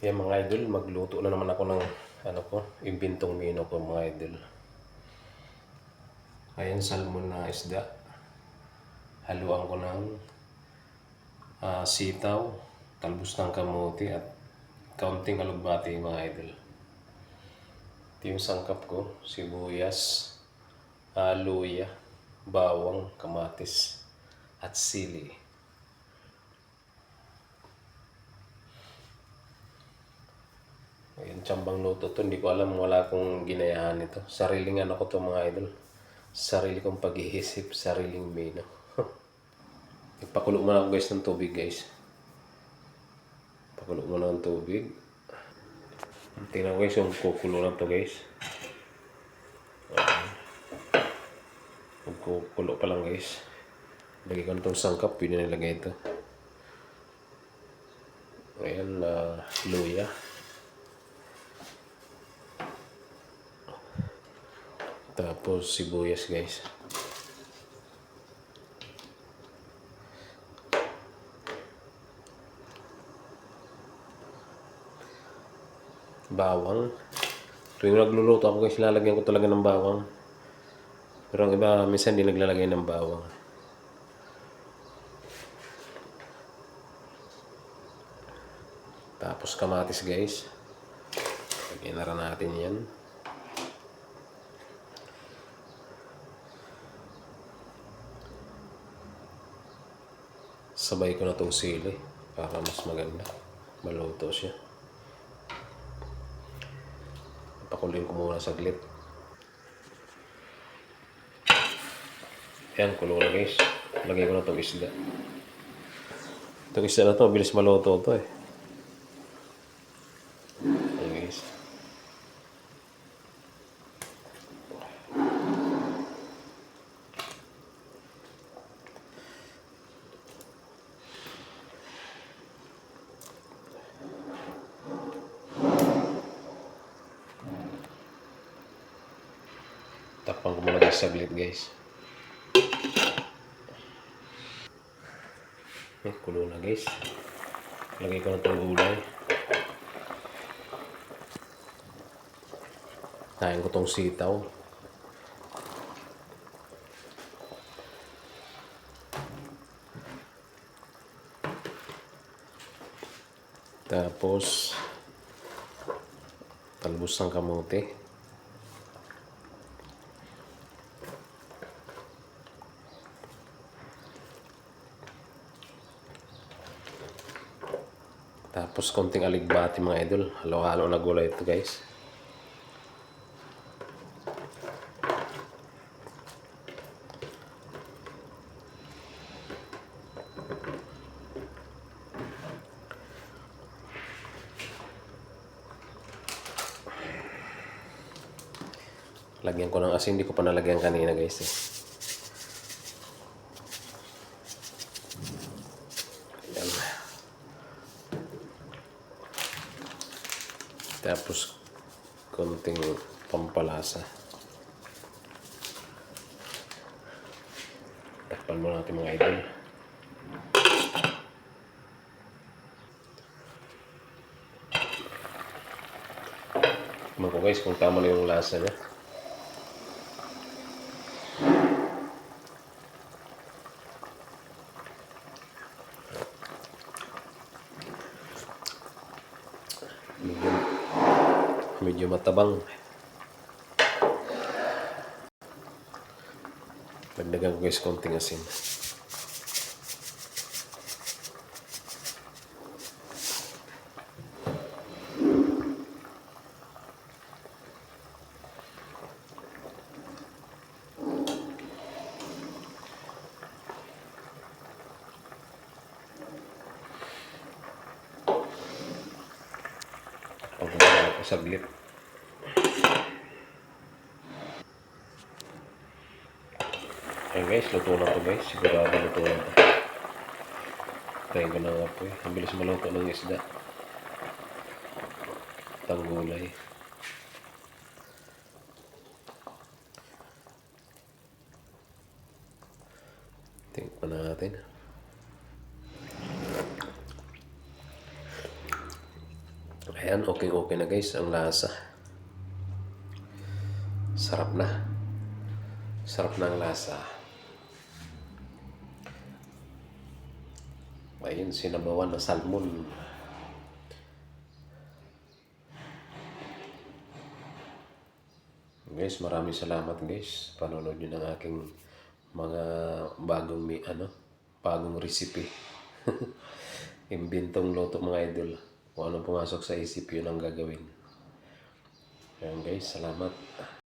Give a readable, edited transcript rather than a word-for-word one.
Yan mga idol, magluto na naman ako ng imbentong menu ko mga idol. Ayan, salmon na isda. Haluan ko ng sitaw, talbos ng kamote at kaunting alugbati mga idol. Ito yung sangkap ko, sibuyas, luya, bawang, kamatis at sili. Ayan, tsambang luto to. Hindi ko alam, wala akong ginayahan ito. Sariling ko to mga idol. Sarili kong pag-iisip, sariling menu. Ipakulo muna ako guys ng tubig guys. Pakulo muna ng tubig. Tingnan ko guys yung kukulo na to guys. Magkukulo pa lang guys. Lagay ko na itong sangkap, pwede na ilagay ito. Ayan, luya. Tapos sibuyas guys. Bawang. Tuwing nagluluto ako guys, lalagyan ko talaga ng bawang. Pero ang iba, minsan hindi naglalagay ng bawang. Tapos kamatis guys. Lagyan na rin natin yan. Sabay ko na itong sili para mas maganda. Maluto siya. Pakuloyin ko muna saglit. Ayan, kulo na guys. Lagay ko na itong isda. Itong isda na ito, mabilis maluto ito eh. Ayan guys. Takpan ko muna guys saglit guys. Kulo na guys. Lagay ko na itong gulay. Kain ko itong sitaw. Tapos talbos ng kamote. Tapos konting aligbati mga idol. Halo-halo na gulay ito guys. Lagyan ko ng asin. Hindi ko pa nalagyan kanina guys eh. Ayan. Tapos konting pampalasa. Takpan mo natin mga idol. Tignan ko guys kung tama na yung lasa niya. Medyo matabang. Dagdagan ko guys konting asin. Pagkakala ko saglit. Ayan guys, luto na to guys. Sigurado luto na to. Tayo ko na nga po eh. Ang bilis maluto ng isda. Tanggulay. Tingnan natin. Ayan, okay na guys ang lasa. Sarap na. Sarap na ang lasa. Ayun, sinabawan na salmon. Guys, maraming salamat guys. Panonood nyo ng aking mga bagong recipe. Imbentong luto mga idol. Kung anong pumasok sa isip, yun ang gagawin. Ayan guys, salamat.